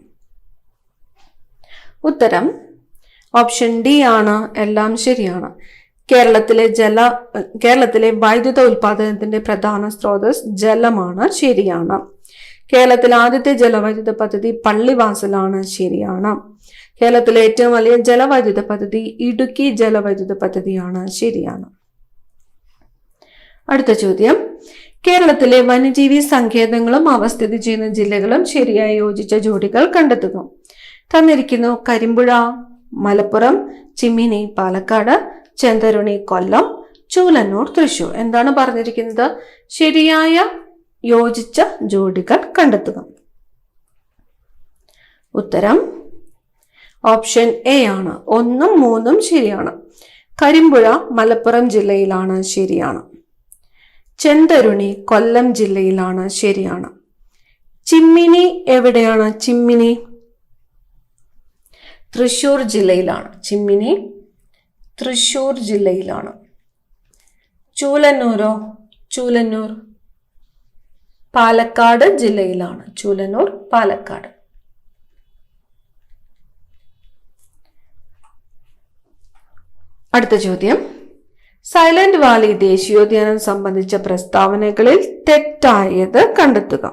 ഉത്തരം ഓപ്ഷൻ ഡി ആണ്. എല്ലാം ശരിയാണ്. കേരളത്തിലെ വൈദ്യുത ഉൽപാദനത്തിന്റെ പ്രധാന സ്രോതസ് ജലമാണ്. ശരിയാണ്. കേരളത്തിലെ ആദ്യത്തെ ജലവൈദ്യുത പദ്ധതി പള്ളിവാസലാണ്. ശരിയാണ്. കേരളത്തിലെ ഏറ്റവും വലിയ ജലവൈദ്യുത പദ്ധതി ഇടുക്കി ജലവൈദ്യുത പദ്ധതിയാണ്. ശരിയാണ്. അടുത്ത ചോദ്യം, കേരളത്തിലെ വന്യജീവി സങ്കേതങ്ങളും അവ സ്ഥിതി ചെയ്യുന്ന ജില്ലകളും ശരിയായി യോജിച്ച ജോഡികൾ കണ്ടെത്തുക. തന്നിരിക്കുന്നു: കരിമ്പുഴ മലപ്പുറം, ചിമ്മിനി പാലക്കാട്, ചെന്തരുണി കൊല്ലം, ചൂലന്നൂർ തൃശൂർ. എന്താണ് പറഞ്ഞിരിക്കുന്നത്? ശരിയായ യോജിച്ച ജോഡികൾ കണ്ടെത്തുക. ഉത്തരം ഓപ്ഷൻ എ ആണ്. 1ഉം 3ഉം ശരിയാണ്. കരിമ്പുഴ മലപ്പുറം ജില്ലയിലാണ്. ശരിയാണ്. ചെന്തരുണി കൊല്ലം ജില്ലയിലാണ്, ശരിയാണ്. ചിമ്മിനി എവിടെയാണ്? ചിമ്മിനി തൃശൂർ ജില്ലയിലാണ്. ചിമ്മിനി തൃശൂർ ജില്ലയിലാണ്. ചൂലന്നൂരോ? ചൂലന്നൂർ പാലക്കാട് ജില്ലയിലാണ്. ചൂലന്നൂർ പാലക്കാട്. അടുത്ത ചോദ്യം, സൈലന്റ് വാലി ദേശീയോദ്യാനം സംബന്ധിച്ച പ്രസ്താവനകളിൽ തെറ്റായത് കണ്ടെത്തുക.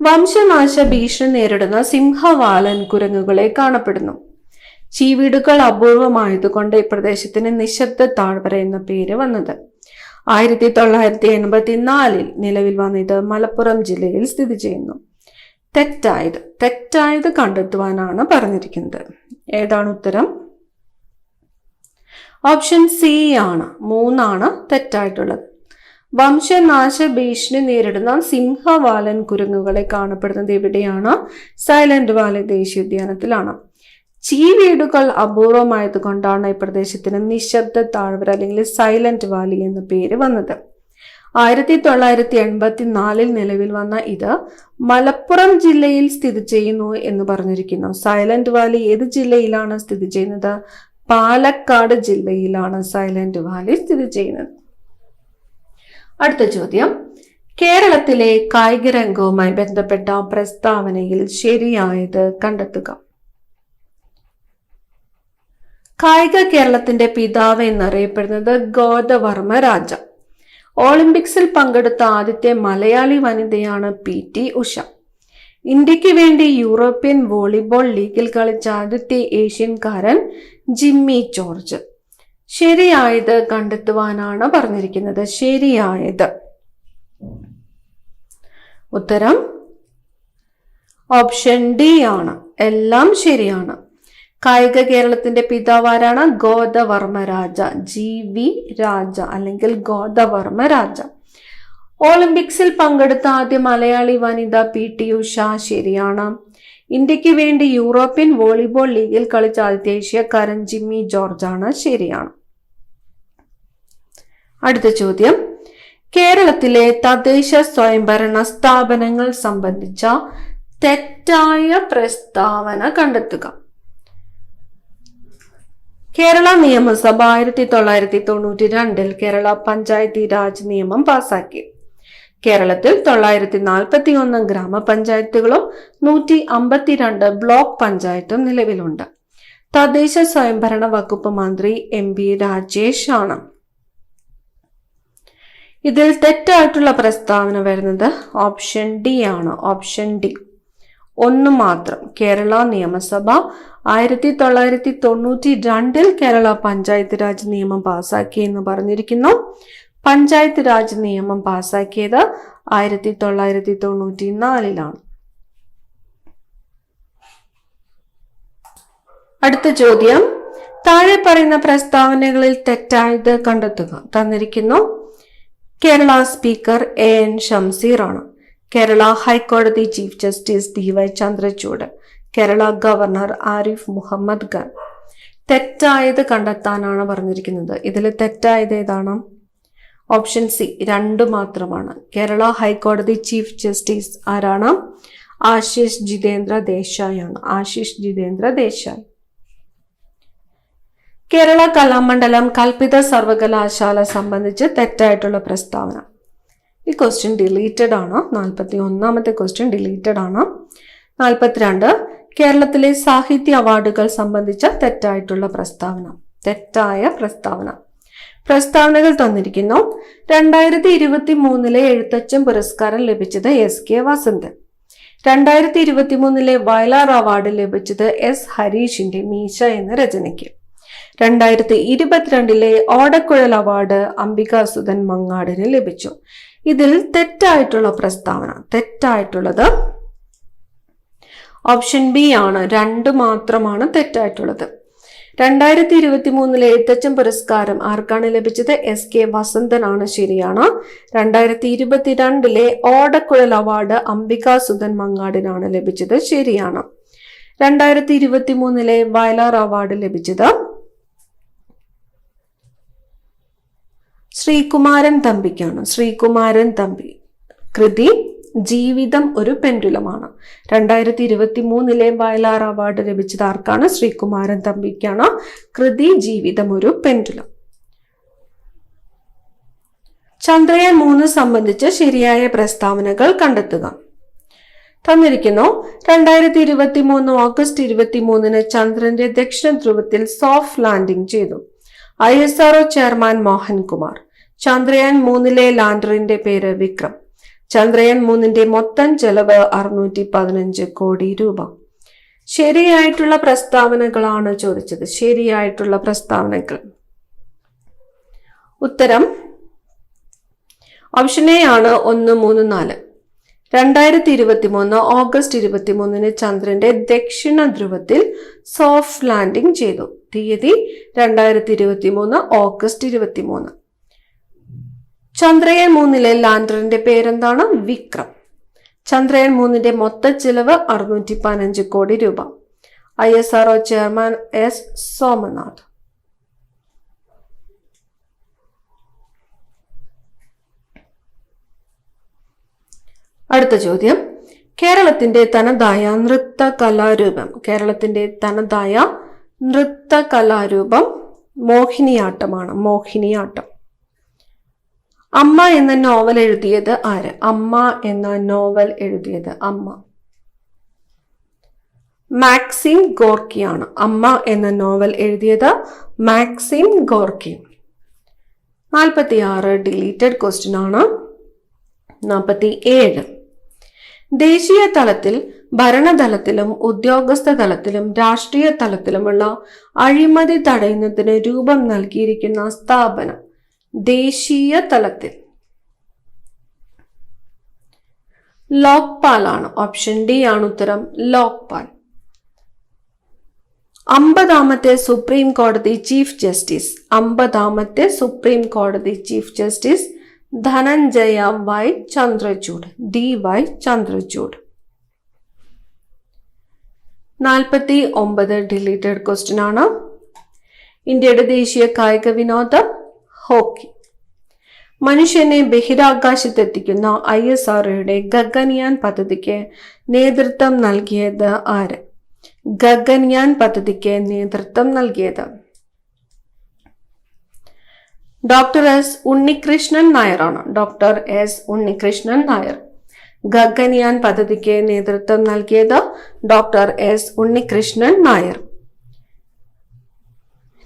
വംശനാശ ഭീഷണി നേരിടുന്ന സിംഹവാലൻ കുരങ്ങുകളെ കാണപ്പെടുന്നു. ചീവീടുകൾ അപൂർവമായതുകൊണ്ട് ഈ പ്രദേശത്തിന് നിശബ്ദ താഴ്വര എന്ന പേര് വന്നത്. 1984 നിലവിൽ വന്ന ഇത് മലപ്പുറം ജില്ലയിൽ സ്ഥിതി ചെയ്യുന്നു. തെറ്റായത് കണ്ടെത്തുവാനാണ് പറഞ്ഞിരിക്കുന്നത്. ഏതാണ് ഉത്തരം? ഓപ്ഷൻ സി ആണ്. 3 തെറ്റായിട്ടുള്ളത്. വംശനാശ ഭീഷണി നേരിടുന്ന സിംഹവാലൻ കുരങ്ങുകളെ കാണപ്പെടുന്നത് എവിടെയാണ്? Silent Valley ദേശീയോദ്യാനത്തിലാണ്. ചീവീടുകൾ അപൂർവമായത് കൊണ്ടാണ് ഈ പ്രദേശത്തിന് നിശബ്ദ താഴ്വര അല്ലെങ്കിൽ സൈലന്റ് വാലി എന്ന പേര് വന്നത്. 1984 നിലവിൽ വന്ന ഇത് മലപ്പുറം ജില്ലയിൽ സ്ഥിതി ചെയ്യുന്നു എന്ന് പറഞ്ഞിരിക്കുന്നു. സൈലന്റ് വാലി ഏത് ജില്ലയിലാണ് സ്ഥിതി ചെയ്യുന്നത്? പാലക്കാട് ജില്ലയിലാണ് സൈലന്റ് വാലി സ്ഥിതി ചെയ്യുന്നത്. അടുത്ത ചോദ്യം, കേരളത്തിലെ കായിക രംഗവുമായി ബന്ധപ്പെട്ട പ്രസ്താവനയിൽ ശരിയായത് കണ്ടെത്തുക. കായിക കേരളത്തിന്റെ പിതാവ് എന്നറിയപ്പെടുന്നത് ഗോദവർമ്മ രാജ. ഒളിമ്പിക്സിൽ പങ്കെടുത്ത ആദ്യത്തെ മലയാളി വനിതയാണ് PT ഉഷ. ഇന്ത്യക്ക് വേണ്ടി യൂറോപ്യൻ വോളിബോൾ ലീഗിൽ കളിച്ച ആദ്യത്തെ ഏഷ്യൻകാരൻ ജിമ്മി ജോർജ്. ശരിയായത് കണ്ടെത്തുവാനാണ് പറഞ്ഞിരിക്കുന്നത്. ശരിയായത് ഉത്തരം ഓപ്ഷൻ ഡി ആണ്. എല്ലാം ശരിയാണ്. കായിക കേരളത്തിന്റെ പിതാവ് ആരാണ്? ഗോദവർമ്മ രാജ. GV രാജ അല്ലെങ്കിൽ ഗോദവർമ്മ രാജ. ഒളിമ്പിക്സിൽ പങ്കെടുത്ത ആദ്യ മലയാളി വനിത PT ഉഷ. ശരിയാണ്. ഇന്ത്യക്ക് വേണ്ടി യൂറോപ്യൻ വോളിബോൾ ലീഗിൽ കളിച്ച ആദ്യത്തെ ഏഷ്യക്കാരൻ ജിമ്മി ജോർജ് ആണ്. ശരിയാണ്. അടുത്ത ചോദ്യം, കേരളത്തിലെ തദ്ദേശ സ്വയംഭരണ സ്ഥാപനങ്ങൾ സംബന്ധിച്ച തെറ്റായ പ്രസ്താവന കണ്ടെത്തുക. കേരള നിയമസഭ 1992 കേരള പഞ്ചായത്തി രാജ് നിയമം പാസാക്കി. കേരളത്തിൽ 941 ഗ്രാമപഞ്ചായത്തുകളും 152 ബ്ലോക്ക് പഞ്ചായത്തും നിലവിലുണ്ട്. തദ്ദേശ സ്വയംഭരണ വകുപ്പ് മന്ത്രി MB രാജേഷ് ആണ്. ഇതിൽ തെറ്റായിട്ടുള്ള പ്രസ്താവന വരുന്നത് ഓപ്ഷൻ ഡി ആണ്. Option D. 1 മാത്രം. കേരള നിയമസഭ 1992 കേരള പഞ്ചായത്ത് രാജ് നിയമം പാസാക്കി എന്ന് പറഞ്ഞിരിക്കുന്നു. പഞ്ചായത്ത് രാജ് നിയമം പാസാക്കിയത് 1994. അടുത്ത ചോദ്യം, താഴെ പറയുന്ന പ്രസ്താവനകളിൽ തെറ്റായത് കണ്ടെത്തുക. തന്നിരിക്കുന്നു. കേരള സ്പീക്കർ AN ഷംസീർ ആണ്. കേരള ഹൈക്കോടതി chief justice DY Chandrachud. Kerala governor Arif Mohammad Khan. തെറ്റായത് കണ്ടെത്താനാണ് പറഞ്ഞിരിക്കുന്നത്. ഇതിൽ തെറ്റായത് ഏതാണ്? Option C. 2 മാത്രമാണ്. കേരള ഹൈക്കോടതി ചീഫ് ജസ്റ്റിസ് ആരാണ്? ആശിഷ് ജിതേന്ദ്ര ദേശായി ആണ്. ആശിഷ് ജിതേന്ദ്ര ദേശായി. കേരള കലാമണ്ഡലം കൽപ്പിത സർവകലാശാല സംബന്ധിച്ച് തെറ്റായിട്ടുള്ള പ്രസ്താവന. ഈ ക്വസ്റ്റ്യൻ ഡിലീറ്റഡ് ആണ്. 41ാമത്തെ ക്വസ്റ്റ്യൻ ഡിലീറ്റഡ് ആണ്. 42 കേരളത്തിലെ സാഹിത്യ അവാർഡുകൾ സംബന്ധിച്ച തെറ്റായിട്ടുള്ള പ്രസ്താവന. തെറ്റായ പ്രസ്താവന. പ്രസ്താവനകൾ തന്നിരിക്കുന്നു. 2023 എഴുത്തച്ഛൻ പുരസ്കാരം ലഭിച്ചത് SK വസന്തൻ. 2023 വയലാർ അവാർഡ് ലഭിച്ചത് S ഹരീഷിന്റെ മീശ എന്ന രചനയ്ക്ക്. 2022 ഓടക്കുഴൽ അവാർഡ് അംബികാസുധൻ മങ്ങാടിന് ലഭിച്ചു. ഇതിൽ തെറ്റായിട്ടുള്ള പ്രസ്താവന. തെറ്റായിട്ടുള്ളത് ഓപ്ഷൻ ബി ആണ്. 2 മാത്രമാണ് തെറ്റായിട്ടുള്ളത്. 2023 എഴുത്തച്ഛൻ പുരസ്കാരം ആർക്കാണ് ലഭിച്ചത്? SK വസന്തനാണ്. ശരിയാണ്. 2022 ഓടക്കുഴൽ അവാർഡ് അംബികാസുധൻ മങ്ങാടിനാണ് ലഭിച്ചത്. ശരിയാണ്. 2023 വയലാർ അവാർഡ് ലഭിച്ചത് ശ്രീകുമാരൻ തമ്പിക്കാണ്. ശ്രീകുമാരൻ തമ്പി. കൃതി ജീവിതം ഒരു പെൻഡുലമാണ്. 2023 വയലാർ അവാർഡ് ലഭിച്ചത് ആർക്കാണ്? ശ്രീകുമാരൻ തമ്പിക്കാണ്. കൃതി ജീവിതം ഒരു പെൻഡുലം. ചന്ദ്രയാൻ 3 സംബന്ധിച്ച് ശരിയായ പ്രസ്താവനകൾ കണ്ടെത്തുക. തന്നിരിക്കുന്നു. 2023 ഓഗസ്റ്റ് 23 ചന്ദ്രന്റെ ദക്ഷിണ ധ്രുവത്തിൽ സോഫ്റ്റ് ലാൻഡിംഗ് ചെയ്തു. ISRO chairman Mohankumar. ചന്ദ്രയാൻ 3 ലാൻഡറിന്റെ പേര് വിക്രം. ചന്ദ്രയാൻ 3 മൊത്തം ചെലവ് 615 കോടി രൂപ. ശരിയായിട്ടുള്ള പ്രസ്താവനകളാണ് ചോദിച്ചത്. ശരിയായിട്ടുള്ള പ്രസ്താവനകൾ. ഉത്തരം ഓപ്ഷൻ എ ആണ് 1, 3, 4. 2023 ഓഗസ്റ്റ് 23 ചന്ദ്രന്റെ ദക്ഷിണ ധ്രുവത്തിൽ സോഫ്റ്റ് ലാൻഡിംഗ് ചെയ്തു. തീയതി 2023 ഓഗസ്റ്റ് 23. ചന്ദ്രയാൻ 3 ലാൻഡറിന്റെ പേരെന്താണ്? വിക്രം. ചന്ദ്രയാൻ 3 മൊത്ത ചിലവ് 615 കോടി രൂപ. ISRO chairman S. സോമനാഥ്. അടുത്ത ചോദ്യം. കേരളത്തിന്റെ തനതായ നൃത്ത കലാരൂപം. കേരളത്തിന്റെ തനതായ നൃത്ത കലാരൂപം മോഹിനിയാട്ടമാണ്. മോഹിനിയാട്ടം. അമ്മ എന്ന നോവൽ എഴുതിയത് ആര്? അമ്മ എന്ന നോവൽ എഴുതിയത് അമ്മ മാക്സിം ഗോർക്കിയാണ്. അമ്മ എന്ന നോവൽ എഴുതിയത് മാക്സിം ഗോർക്കി. 46 ഡിലീറ്റഡ് ക്വസ്റ്റ്യൻ ആണ്. 47 ദേശീയ തലത്തിൽ, ഭരണതലത്തിലും ഉദ്യോഗസ്ഥ തലത്തിലും രാഷ്ട്രീയ തലത്തിലുമുള്ള അഴിമതി തടയുന്നതിന് രൂപം നൽകിയിരിക്കുന്ന സ്ഥാപനം. ദേശീയ തലത്തിൽ ലോക്പാൽ ആണ്. ഓപ്ഷൻ ഡി ആണ് ഉത്തരം. ലോക്പാൽ. 50ാമത്തെ സുപ്രീം കോടതി ചീഫ് ജസ്റ്റിസ്. 50ാമത്തെ സുപ്രീം കോടതി chief justice Dhananjaya Y Chandrachud. DY Chandrachud. 49 deleted question ആണ്. ഇന്ത്യയുടെ ദേശീയ കായിക വിനോദം ഹോക്കി. മനുഷ്യനെ ബഹിരാകാശത്തെത്തിക്കുന്ന ISROയുടെ ഗഗൻയാൻ പദ്ധതിക്ക് നേതൃത്വം നൽകിയത് ആര്? ഗഗൻയാൻ പദ്ധതിക്ക് നേതൃത്വം നൽകിയത് ഡോക്ടർ S. ഉണ്ണികൃഷ്ണൻ നായരാണ്. Doctor S. ഉണ്ണികൃഷ്ണൻ നായർ. ഗഗൻയാൻ പദ്ധതിക്ക് നേതൃത്വം നൽകിയത് ഡോക്ടർ S. ഉണ്ണികൃഷ്ണൻ നായർ.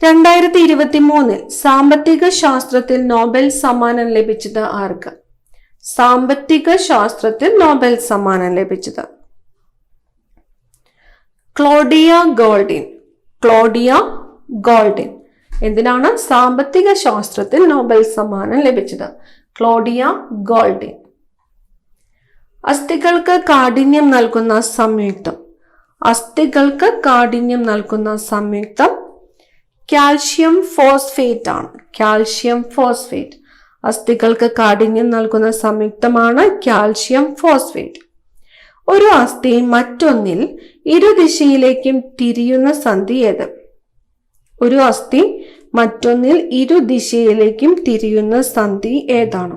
2023 സാമ്പത്തിക ശാസ്ത്രത്തിൽ നോബൽ സമ്മാനം ലഭിച്ചത് ആർക്ക്? സാമ്പത്തിക ശാസ്ത്രത്തിൽ നോബൽ സമ്മാനം ലഭിച്ചത് ക്ലോഡിയ ഗോൾഡിൻ. Claudia Goldin. എന്തിനാണ് സാമ്പത്തിക ശാസ്ത്രത്തിൽ നോബൽ സമ്മാനം ലഭിച്ചത്? Claudia Goldin. അസ്ഥികൾക്ക് കാഠിന്യം നൽകുന്ന സംയുക്തം. അസ്ഥികൾക്ക് കാഠിന്യം നൽകുന്ന സംയുക്തം കാൽഷ്യം ഫോസ്ഫേറ്റ് ആണ്. Calcium phosphate. അസ്ഥികൾക്ക് കാഠിന്യം നൽകുന്ന സംയുക്തമാണ് കാൽഷ്യം ഫോസ്ഫേറ്റ്. ഒരു അസ്ഥി മറ്റൊന്നിൽ ഇരുദിശയിലേക്കും തിരിയുന്ന സന്ധി ഏത്? ഒരു അസ്ഥി മറ്റൊന്നിൽ ഇരുദിശയിലേക്കും തിരിയുന്ന സന്ധി ഏതാണ്?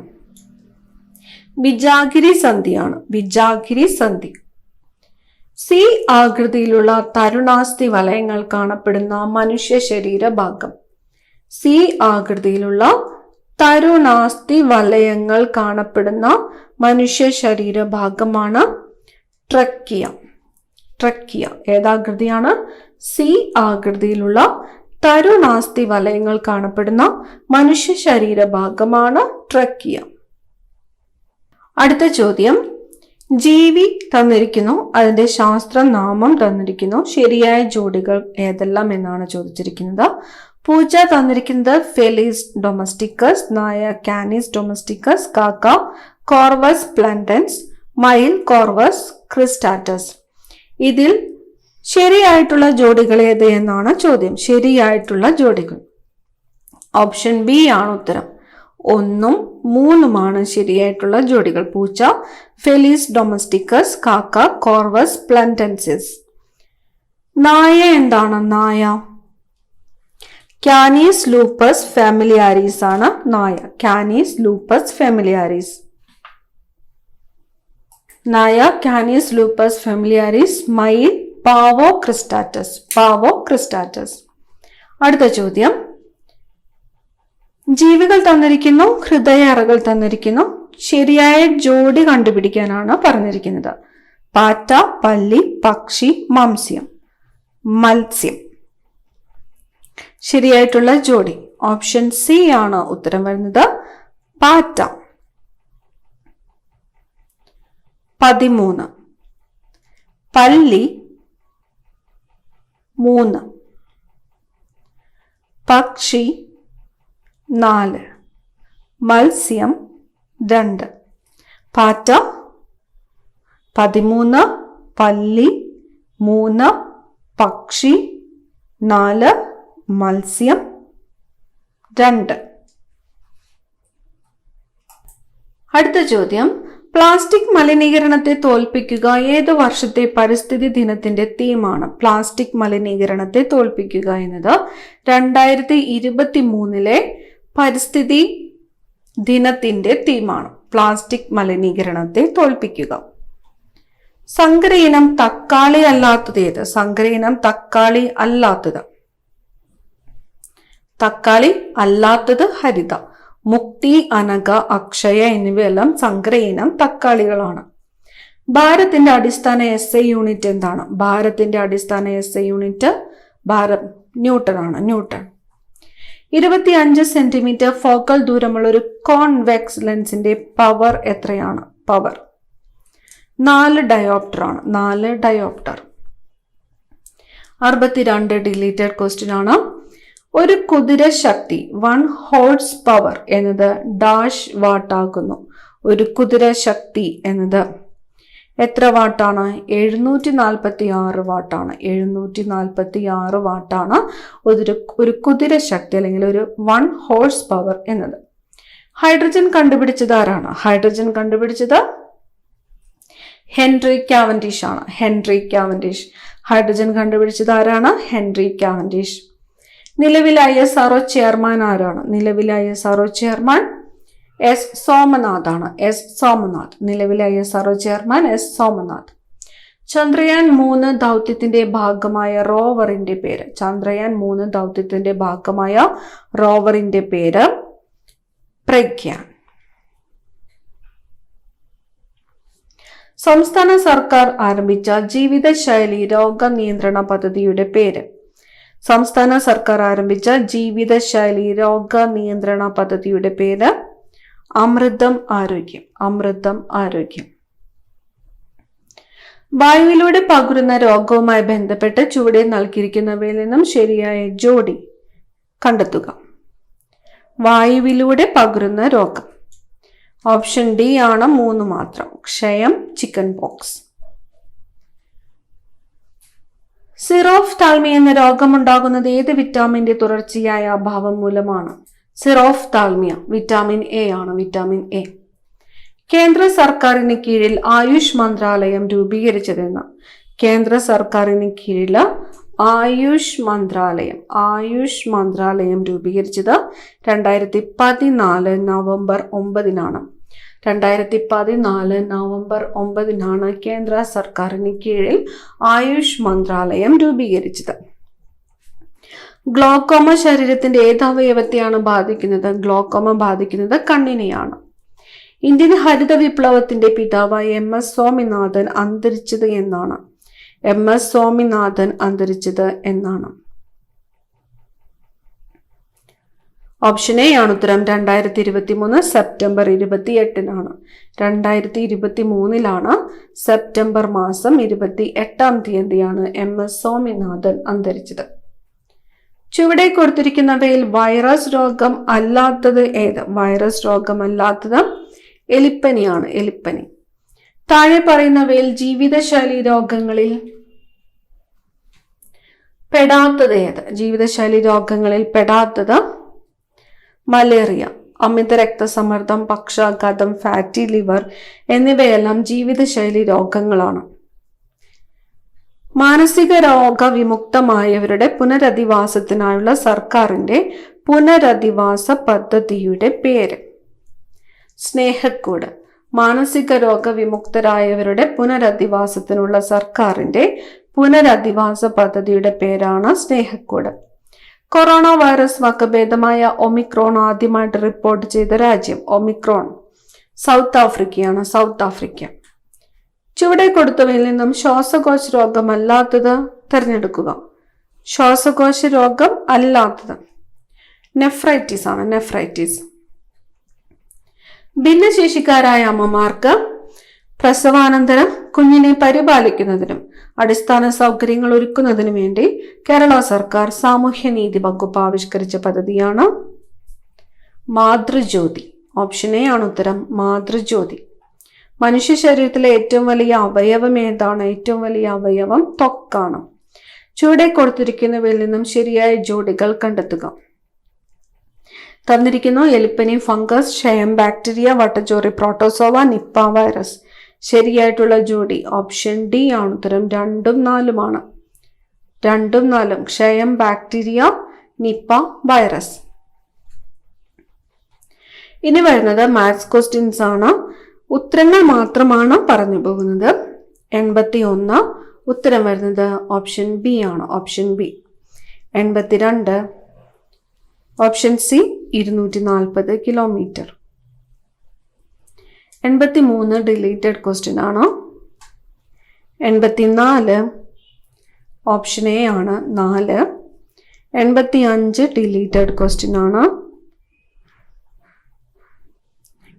വിജാഗിരി സന്ധിയാണ്. വിജാഗിരി സന്ധി. സി ആകൃതിയിലുള്ള തരുണാസ്ഥി വലയങ്ങൾ കാണപ്പെടുന്ന മനുഷ്യ ശരീര ഭാഗം. സി ആകൃതിയിലുള്ള തരുണാസ്ഥി വലയങ്ങൾ കാണപ്പെടുന്ന മനുഷ്യ ശരീര ഭാഗമാണ് ട്രക്കിയ. ട്രക്കിയ ഏതാകൃതിയാണ്? സി ആകൃതിയിലുള്ള തരുണാസ്ഥി വലയങ്ങൾ കാണപ്പെടുന്ന മനുഷ്യ ശരീര ഭാഗമാണ് ട്രക്കിയ. അടുത്ത ചോദ്യം. ജീവി തന്നിരിക്കുന്നു, അതിന്റെ ശാസ്ത്രനാമം തന്നിരിക്കുന്നു. ശരിയായ ജോഡികൾ ഏതെല്ലാം എന്നാണ് ചോദിച്ചിരിക്കുന്നത്. പൂച്ച തന്നിരിക്കുന്നത് ഫെലിസ് ഡൊമസ്റ്റിക്കസ്, നായ കാനിസ് ഡൊമസ്റ്റിക്കസ്, കാക്ക കോർവസ് പ്ലാന്റൻസ്, മയിൽ കോർവസ് ക്രിസ്റ്റാറ്റസ്. ഇതിൽ ശരിയായിട്ടുള്ള ജോഡികൾ ഏത് എന്നാണ് ചോദ്യം. ശരിയായിട്ടുള്ള ജോഡികൾ ഓപ്ഷൻ ബി ആണ് ഉത്തരം. 1ഉം 3ഉമാണ് ശരിയായിട്ടുള്ള ജോഡികൾ. പൂച്ച ഫെലിസ് ഡൊമസ്റ്റിക്കസ്, കാക്ക കോർവസ് പ്ലാന്റൻസിസ്. നായ എന്താണ്? നായ കാനീസ് ലൂപ്പസ് ഫാമിലിയാരിസ് ആണ് നായ. കാനീസ് ലൂപ്പസ് ഫാമിലിയാരിസ്. നായ കാനീസ് ലൂപ്പസ് ഫാമിലിയാരിസ്. മയിൽ പാവോ ക്രിസ്റ്റാറ്റസ്. പാവോ ക്രിസ്റ്റാറ്റസ്. അടുത്ത ചോദ്യം, ജീവികൾ തന്നിരിക്കുന്നു, ഹൃദയ അറകൾ തന്നിരിക്കുന്നു. ശരിയായ ജോഡി കണ്ടുപിടിക്കാനാണ് പറഞ്ഞിരിക്കുന്നത്. പാറ്റ, പല്ലി, പക്ഷി, മത്സ്യം. ശരിയായിട്ടുള്ള ജോഡി ഓപ്ഷൻ സി ആണ് ഉത്തരം വരുന്നത്. പാറ്റ. 13. പല്ലി 3, പക്ഷി 4, മത്സ്യം 2. പാറ്റ 13, പല്ലി 3, പക്ഷി 4, മത്സ്യം 2. അടുത്ത ചോദ്യം, പ്ലാസ്റ്റിക് മലിനീകരണത്തെ തോൽപ്പിക്കുക ഏത് വർഷത്തെ പരിസ്ഥിതി ദിനത്തിന്റെ തീമാണ്? പ്ലാസ്റ്റിക് മലിനീകരണത്തെ തോൽപ്പിക്കുക എന്നത് 2023 പരിസ്ഥിതി ദിനത്തിന്റെ തീമാണ്. പ്ലാസ്റ്റിക് മലിനീകരണത്തെ തോൽപ്പിക്കുക. സങ്കരയിനം തക്കാളി അല്ലാത്തത് ഏത്? സങ്കരയിനം തക്കാളി അല്ലാത്തത്. തക്കാളി അല്ലാത്തത് ഹരിത. മുക്തി, അനഘ, അക്ഷയ എന്നിവയെല്ലാം സങ്കരയിനം തക്കാളികളാണ്. ഭാരത്തിന്റെ അടിസ്ഥാന SI യൂണിറ്റ് എന്താണ്? ഭാരത്തിന്റെ അടിസ്ഥാന SI യൂണിറ്റ് ന്യൂട്ടൺ ആണ്. ന്യൂട്ടൺ. 25 സെന്റിമീറ്റർ ഫോക്കൽ ദൂരമുള്ള ഒരു കോൺവെക്സ് ലെൻസിന്റെ പവർ എത്രയാണ്? പവർ 4 ഡയോപ്റ്റർ ആണ്. 4 ഡയോപ്റ്റർ. 62 ഡിലീറ്റഡ് ക്വസ്റ്റ്യൻ ആണ്. ഒരു കുതിര ശക്തി 1 ഹോഴ്സ് പവർ എന്നത് ഡാഷ് വാട്ട് ആകുന്നു. ഒരു കുതിര ശക്തി എന്നത് എത്ര വാട്ടാണ്? 746 വാട്ടാണ്. 746 വാട്ടാണ് ഒരു കുതിര ശക്തി അല്ലെങ്കിൽ ഒരു 1 ഹോഴ്സ് പവർ എന്നത്. ഹൈഡ്രജൻ കണ്ടുപിടിച്ചത് ആരാണ്? ഹൈഡ്രജൻ കണ്ടുപിടിച്ചത് ഹെൻറി കാവൻഡിഷ് ആണ്. Henry Cavendish. ഹൈഡ്രജൻ കണ്ടുപിടിച്ചത് ആരാണ്? Henry Cavendish. നിലവിലെ ISRO ചെയർമാൻ ആരാണ്? നിലവിലെ ISRO ചെയർമാൻ S സോമനാഥ് ആണ്. S സോമനാഥ്. നിലവിലെ ISRO chairman S Somanath. Chandrayaan 3 ദൗത്യത്തിന്റെ ഭാഗമായ റോവറിന്റെ പേര്? ചന്ദ്രയാൻ 3 ദൗത്യത്തിന്റെ ഭാഗമായ റോവറിന്റെ പേര് പ്രഗ്യാൻ. സംസ്ഥാന സർക്കാർ ആരംഭിച്ച ജീവിതശൈലി രോഗനിയന്ത്രണ പദ്ധതിയുടെ പേര്? സംസ്ഥാന സർക്കാർ ആരംഭിച്ച ജീവിതശൈലി രോഗനിയന്ത്രണ പദ്ധതിയുടെ പേര് അമൃതം ആരോഗ്യം. അമൃതം ആരോഗ്യം. വായുവിലൂടെ പകരുന്ന രോഗവുമായി ബന്ധപ്പെട്ട് ചുവടെ നൽകിയിരിക്കുന്നവയിൽ നിന്നും ശരിയായ ജോഡി കണ്ടെത്തുക. വായുവിലൂടെ പകരുന്ന രോഗം ഓപ്ഷൻ ഡി ആണ് 3 മാത്രം. ക്ഷയം, ചിക്കൻ പോക്സ്. സിറോഫ്താൽമിയ എന്ന രോഗമുണ്ടാകുന്നത് ഏത് വിറ്റാമിന്റെ തുടർച്ചയായ അഭാവം മൂലമാണ്? സിറോഫ്താൽമിയ വിറ്റാമിൻ എ ആണ്. Vitamin A. കേന്ദ്ര സർക്കാരിന് കീഴിൽ ആയുഷ് മന്ത്രാലയം രൂപീകരിച്ചതെന്ന്? കേന്ദ്ര സർക്കാരിന് കീഴിൽ ആയുഷ് മന്ത്രാലയം രൂപീകരിച്ചത് 2014 നവംബർ 9 2014 നവംബർ 9 കേന്ദ്ര സർക്കാരിന് കീഴിൽ ആയുഷ് മന്ത്രാലയം രൂപീകരിച്ചത്. ഗ്ലോക്കോമ ശരീരത്തിന്റെ ഏത് അവയവത്തെയാണ് ബാധിക്കുന്നത്? ഗ്ലോക്കോമ ബാധിക്കുന്നത് കണ്ണിനെയാണ്. ഇന്ത്യൻ ഹരിത വിപ്ലവത്തിന്റെ പിതാവായ MS സ്വാമിനാഥൻ അന്തരിച്ചത് എന്നാണ്? MS സ്വാമിനാഥൻ അന്തരിച്ചത് എന്നാണ്? ഓപ്ഷൻ എ ആണ് ഉത്തരം. 2023 സെപ്റ്റംബർ 28 2023 സെപ്റ്റംബർ മാസം 28 തീയതിയാണ് MS സ്വാമിനാഥൻ അന്തരിച്ചത്. ചുവടെ കൊടുത്തിരിക്കുന്നവയിൽ വൈറസ് രോഗം അല്ലാത്തത് ഏത്? വൈറസ് രോഗമല്ലാത്തത് എലിപ്പനിയാണ്. എലിപ്പനി. താഴെ പറയുന്നവയിൽ ജീവിതശൈലി രോഗങ്ങളിൽ പെടാത്തത് ഏത്? ജീവിതശൈലി രോഗങ്ങളിൽ പെടാത്തത് മലേറിയ, അമിത രക്തസമ്മർദ്ദം, പക്ഷാഘാതം, ഫാറ്റി ലിവർ എന്നിവയെല്ലാം ജീവിതശൈലി രോഗങ്ങളാണ്. മാനസിക രോഗ വിമുക്തമായവരുടെ പുനരധിവാസത്തിനായുള്ള സർക്കാരിന്റെ പുനരധിവാസ പദ്ധതിയുടെ പേര്. സ്നേഹക്കൂട്. മാനസിക രോഗ വിമുക്തരായവരുടെ പുനരധിവാസത്തിനുള്ള സർക്കാരിന്റെ പുനരധിവാസ പദ്ധതിയുടെ പേരാണ് സ്നേഹക്കൂട്. കൊറോണ വൈറസ് വകഭേദമായ ഒമിക്രോൺ ആദ്യമായിട്ട് റിപ്പോർട്ട് ചെയ്ത രാജ്യം. ഒമിക്രോൺ സൗത്ത് ആഫ്രിക്കയാണ്. South Africa. ചുവടെ കൊടുത്തവയിൽ നിന്നും ശ്വാസകോശ രോഗമല്ലാത്തത് തിരഞ്ഞെടുക്കുക. ശ്വാസകോശ രോഗം അല്ലാത്തത് നെഫ്രൈറ്റിസ് ആണ്. നെഫ്രൈറ്റിസ്. ഭിന്നശേഷിക്കാരായ അമ്മമാർക്ക് പ്രസവാനന്തരം കുഞ്ഞിനെ പരിപാലിക്കുന്നതിനും അടിസ്ഥാന സൗകര്യങ്ങൾ ഒരുക്കുന്നതിനു വേണ്ടി കേരള സർക്കാർ സാമൂഹ്യനീതി വകുപ്പ് ആവിഷ്കരിച്ച പദ്ധതിയാണ് മാതൃജ്യോതി. ഓപ്ഷൻ എ ആണ് ഉത്തരം. മാതൃജ്യോതി. മനുഷ്യ ശരീരത്തിലെ ഏറ്റവും വലിയ അവയവം ഏതാണ്? ഏറ്റവും വലിയ അവയവം ത്വക്കാണ്. ചുവടെ കൊടുത്തിരിക്കുന്നവയിൽ നിന്നും ശരിയായ ജോഡികൾ കണ്ടെത്തുക. തന്നിരിക്കുന്നു എലിപ്പനി, ഫംഗസ്, ക്ഷയം ബാക്ടീരിയ, വട്ടച്ചോറി പ്രോട്ടോസോവ, നിപ്പ വൈറസ്. ശരിയായിട്ടുള്ള ജോഡി ഓപ്ഷൻ ഡി ആണ് ഉത്തരം. 2ഉം 4ഉമാണ്. 2ഉം 4ഉം. ക്ഷയം ബാക്ടീരിയ, നിപ്പ വൈറസ്. ഇനി വരുന്നത് മാത്സ് ക്വസ്റ്റ്യൻസ് ആണ്. ഉത്തരങ്ങൾ മാത്രമാണ് പറഞ്ഞു പോകുന്നത്. 81 ഉത്തരം വരുന്നത് ഓപ്ഷൻ ബി ആണ്. Option B. 82 option C 240 kilometre. 83 deleted question ആണ്. 84 ഓപ്ഷൻ എ ആണ് 4. 85 ഡിലീറ്റഡ് ക്വസ്റ്റ്യൻ ആണ്.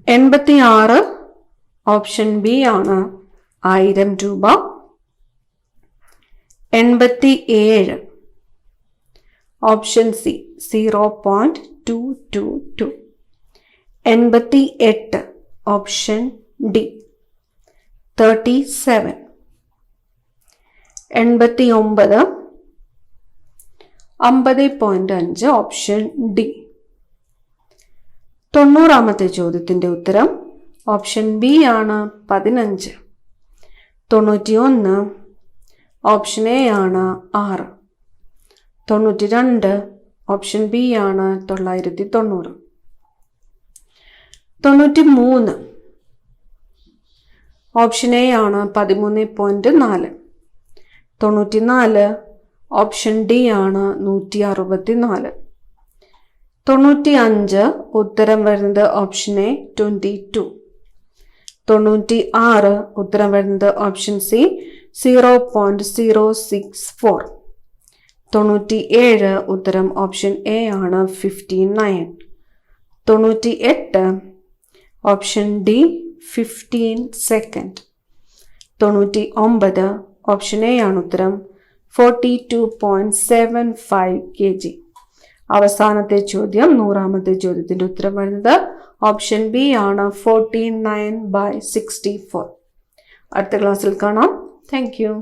86 ഓപ്ഷൻ ബി ആണ് 1000 രൂപ. 87 option C 0.222. 88 option D 37. 89 50.5 option D. 90ാമത്തെ ചോദ്യത്തിന്റെ ഉത്തരം ഓപ്ഷൻ ബി ആണ് 15. 91 ഓപ്ഷൻ എ ആണ് 6. 92 ഓപ്ഷൻ ബി ആണ് 990. 93 ഓപ്ഷൻ എ ആണ് 13.4. 94 ഓപ്ഷൻ ഡി ആണ് 164. 95 ഉത്തരം വരുന്നത് ഓപ്ഷൻ എ 22. 96 ഉത്തരം വരുന്നത് ഓപ്ഷൻ സി 0.064. 97 ഉത്തരം ഓപ്ഷൻ എ ആണ് 59. 98 option D 15 second. 99 option A ആണ് ഉത്തരം 42.75 kg. അവസാനത്തെ ചോദ്യം 100ാമത്തെ ചോദ്യത്തിന്റെ ഉത്തരം വരുന്നത് ഓപ്ഷൻ ബി ആണ് 49/64. അടുത്ത ക്ലാസ്സിൽ കാണാം. Thank you.